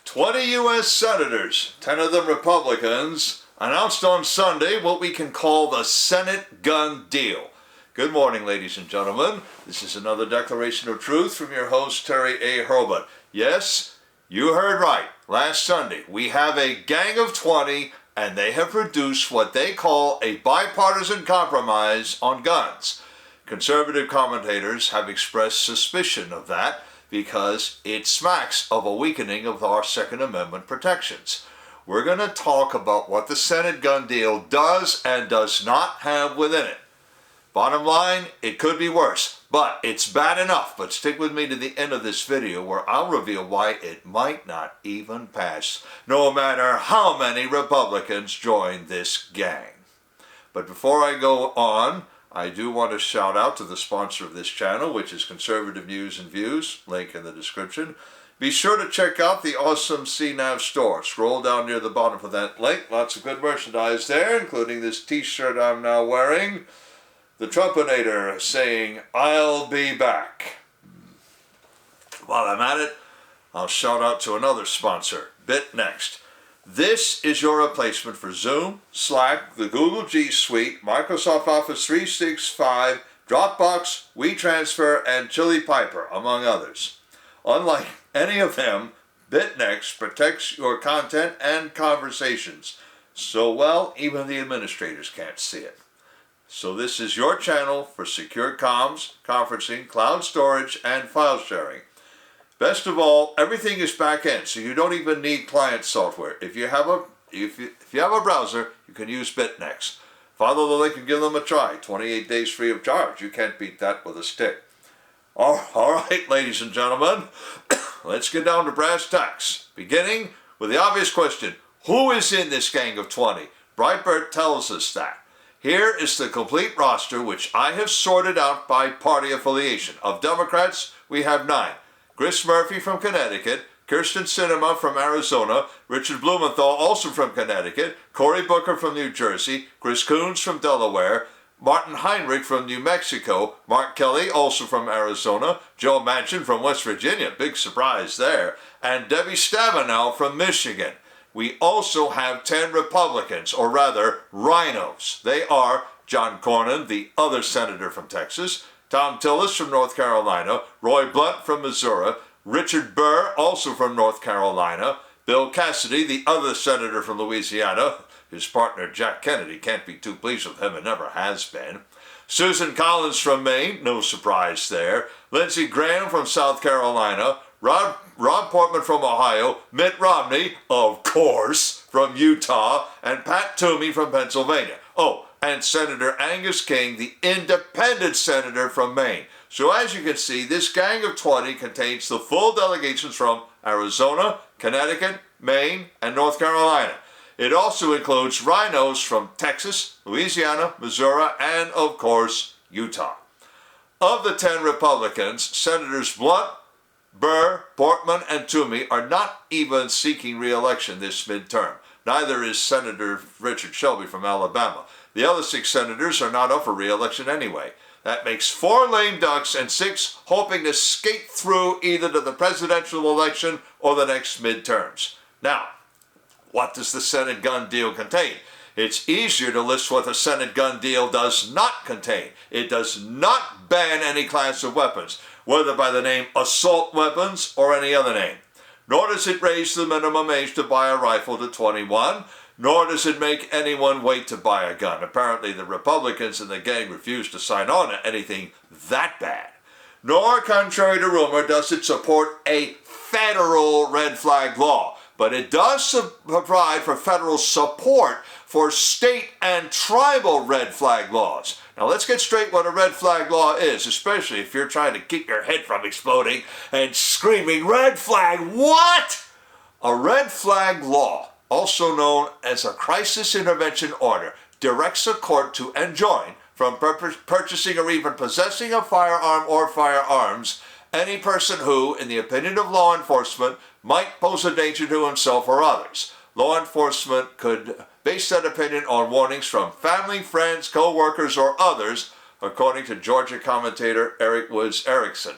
20 U.S. senators, 10 of them Republicans, announced on Sunday what we can call the Senate gun deal. Good morning, ladies and gentlemen. This is another declaration of truth from your host, Terry A. Hurlbut. Yes, you heard right. Last Sunday, we have a gang of 20, and they have produced what they call a bipartisan compromise on guns. Conservative commentators have expressed suspicion of that because it smacks of a weakening of our Second Amendment protections. We're going to talk about what the Senate gun deal does and does not have within it. Bottom line, it could be worse, but it's bad enough. But stick with me to the end of this video where I'll reveal why it might not even pass, no matter how many Republicans join this gang. But before I go on, I do want to shout out to the sponsor of this channel, which is Conservative News and Views, link in the description. Be sure to check out the awesome CNAV Store. Scroll down near the bottom of that link. Lots of good merchandise there, including this t-shirt I'm now wearing. The Trumpinator saying, "I'll be back." While I'm at it, I'll shout out to another sponsor, BitNext. This is your replacement for Zoom, Slack, the Google G Suite, Microsoft Office 365, Dropbox, WeTransfer, and Chili Piper, among others. Unlike any of them, BitNext protects your content and conversations so well even the administrators can't see it. So this is your channel for secure comms, conferencing, cloud storage, and file sharing. Best of all, everything is back-end, so you don't even need client software. If you have a browser, you can use BitNext. Follow the link and give them a try. 28 days free of charge. You can't beat that with a stick. All right, ladies and gentlemen, let's get down to brass tacks. Beginning with the obvious question, who is in this gang of 20? Breitbart tells us that. Here is the complete roster, which I have sorted out by party affiliation. Of Democrats, we have 9. Chris Murphy from Connecticut, Kirsten Sinema from Arizona, Richard Blumenthal, also from Connecticut, Cory Booker from New Jersey, Chris Coons from Delaware, Martin Heinrich from New Mexico, Mark Kelly, also from Arizona, Joe Manchin from West Virginia, big surprise there, and Debbie Stabenow from Michigan. We also have 10 Republicans, or rather, rhinos. They are John Cornyn, the other senator from Texas, Tom Tillis from North Carolina, Roy Blunt from Missouri, Richard Burr, also from North Carolina, Bill Cassidy, the other senator from Louisiana. His partner Jack Kennedy can't be too pleased with him and never has been. Susan Collins from Maine, no surprise there. Lindsey Graham from South Carolina, Rob Portman from Ohio, Mitt Romney, of course, from Utah, and Pat Toomey from Pennsylvania. Oh, and Senator Angus King, the independent senator from Maine. So as you can see, this gang of 20 contains the full delegations from Arizona, Connecticut, Maine, and North Carolina. It also includes rhinos from Texas, Louisiana, Missouri, and, of course, Utah. Of the 10 Republicans, Senators Blunt, Burr, Portman, and Toomey are not even seeking re-election this midterm. Neither is Senator Richard Shelby from Alabama. The other 6 senators are not up for re-election anyway. That makes 4 lame ducks and 6 hoping to skate through either to the presidential election or the next midterms. Now, what does the Senate gun deal contain? It's easier to list what the Senate gun deal does not contain. It does not ban any class of weapons, whether by the name assault weapons or any other name. Nor does it raise the minimum age to buy a rifle to 21, nor does it make anyone wait to buy a gun. Apparently the Republicans in the gang refuse to sign on to anything that bad. Nor, contrary to rumor, does it support a federal red flag law. But it does provide for federal support for state and tribal red flag laws. Now let's get straight what a red flag law is, especially if you're trying to keep your head from exploding and screaming, "Red flag, what?" A red flag law, also known as a crisis intervention order, directs a court to enjoin from purchasing or even possessing a firearm or firearms any person who, in the opinion of law enforcement, might pose a danger to himself or others. Law enforcement could base that opinion on warnings from family, friends, co-workers, or others, according to Georgia commentator Eric Woods Erickson.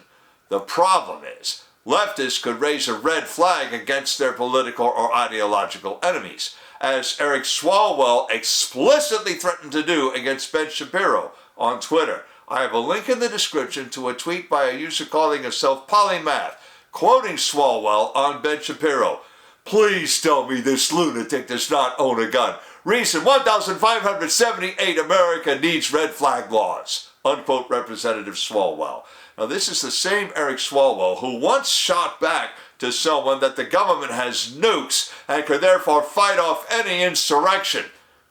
The problem is, leftists could raise a red flag against their political or ideological enemies, as Eric Swalwell explicitly threatened to do against Ben Shapiro on Twitter. I have a link in the description to a tweet by a user calling himself Polymath, quoting Swalwell on Ben Shapiro. Please tell me this lunatic does not own a gun. Reason 1,578 America needs red flag laws. Unquote Representative Swalwell. Now this is the same Eric Swalwell who once shot back to someone that the government has nukes and could therefore fight off any insurrection.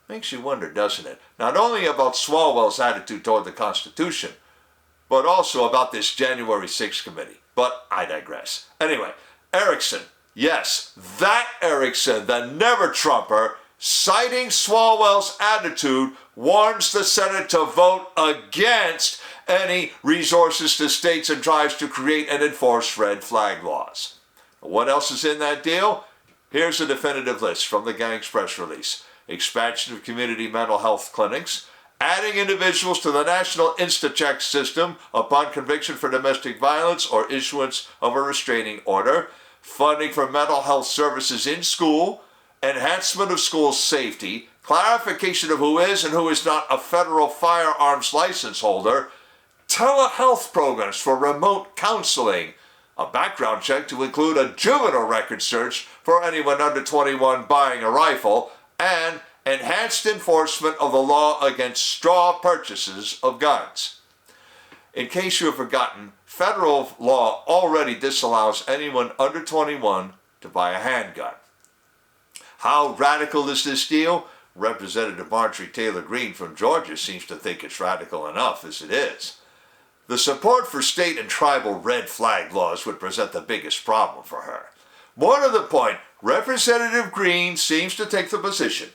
Makes you wonder, doesn't it? Not only about Swalwell's attitude toward the Constitution, but also about this January 6th committee. But I digress. Anyway, Erickson, yes, that Erickson, the never-Trumper, citing Swalwell's attitude, warns the Senate to vote against any resources to states and tribes to create and enforce red flag laws. What else is in that deal? Here's a definitive list from the gang's press release. Expansion of community mental health clinics, adding individuals to the National Insta-Check system upon conviction for domestic violence or issuance of a restraining order, funding for mental health services in school, enhancement of school safety, clarification of who is and who is not a federal firearms license holder, telehealth programs for remote counseling, a background check to include a juvenile record search for anyone under 21 buying a rifle, and enhanced enforcement of the law against straw purchases of guns. In case you have forgotten, federal law already disallows anyone under 21 to buy a handgun. How radical is this deal? Representative Marjorie Taylor Greene from Georgia seems to think it's radical enough as it is. The support for state and tribal red flag laws would present the biggest problem for her. More to the point, Representative Greene seems to take the position,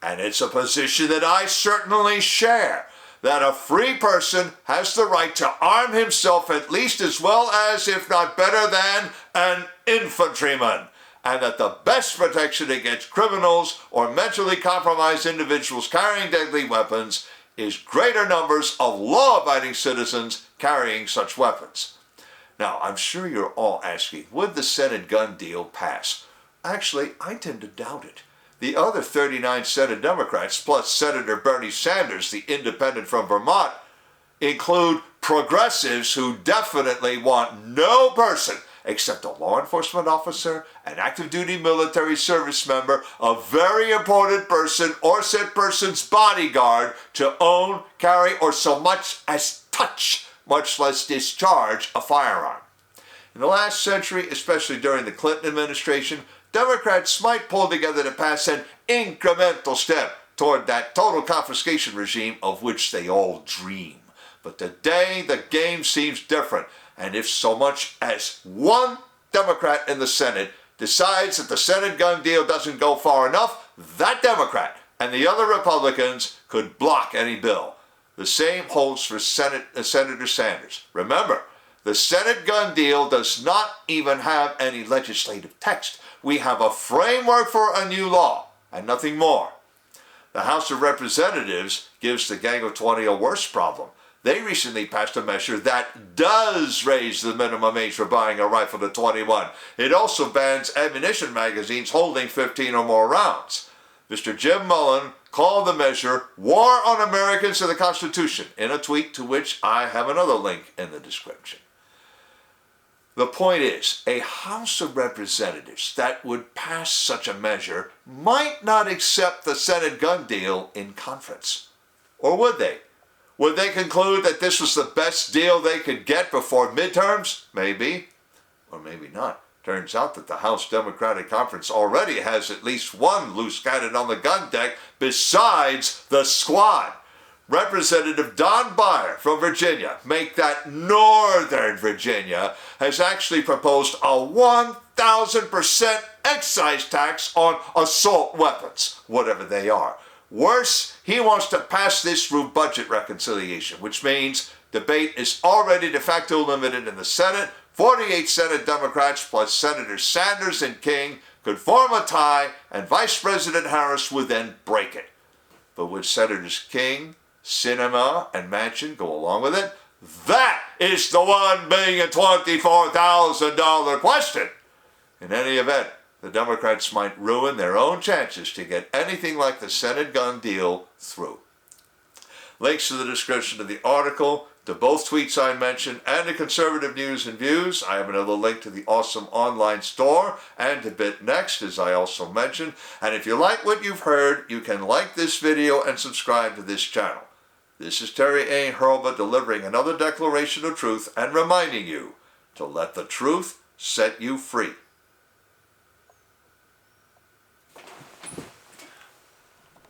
and it's a position that I certainly share, that a free person has the right to arm himself at least as well as, if not better than, an infantryman, and that the best protection against criminals or mentally compromised individuals carrying deadly weapons is greater numbers of law-abiding citizens carrying such weapons. Now, I'm sure you're all asking, would the Senate gun deal pass? Actually, I tend to doubt it. The other 39 Senate Democrats, plus Senator Bernie Sanders, the independent from Vermont, include progressives who definitely want no person except a law enforcement officer, an active duty military service member, a very important person, or said person's bodyguard to own, carry, or so much as touch, much less discharge, a firearm. In the last century, especially during the Clinton administration, Democrats might pull together to pass an incremental step toward that total confiscation regime of which they all dream. But today, the game seems different. And if so much as one Democrat in the Senate decides that the Senate gun deal doesn't go far enough, that Democrat and the other Republicans could block any bill. The same holds for Senator Sanders. Remember, the Senate gun deal does not even have any legislative text. We have a framework for a new law and nothing more. The House of Representatives gives the Gang of 20 a worse problem. They recently passed a measure that does raise the minimum age for buying a rifle to 21. It also bans ammunition magazines holding 15 or more rounds. Mr. Jim Mullen called the measure War on Americans and the Constitution in a tweet to which I have another link in the description. The point is, a House of Representatives that would pass such a measure might not accept the Senate gun deal in conference. Or would they? Would they conclude that this was the best deal they could get before midterms? Maybe, or maybe not. Turns out that the House Democratic Conference already has at least one loose cannon on the gun deck besides the squad. Representative Don Beyer from Virginia, make that Northern Virginia, has actually proposed a 1,000% excise tax on assault weapons, whatever they are. Worse, he wants to pass this through budget reconciliation, which means debate is already de facto limited in the Senate. 48 Senate Democrats plus Senators Sanders and King could form a tie, and Vice President Harris would then break it. But would Senators King, Sinema, and Manchin go along with it? That is the $1,024,000 question. In any event, the Democrats might ruin their own chances to get anything like the Senate gun deal through. Links to the description of the article, to both tweets I mentioned, and to Conservative News and Views. I have another link to the awesome online store and to BitNext, as I also mentioned. And if you like what you've heard, you can like this video and subscribe to this channel. This is Terry A. Hurlbut delivering another declaration of truth and reminding you to let the truth set you free.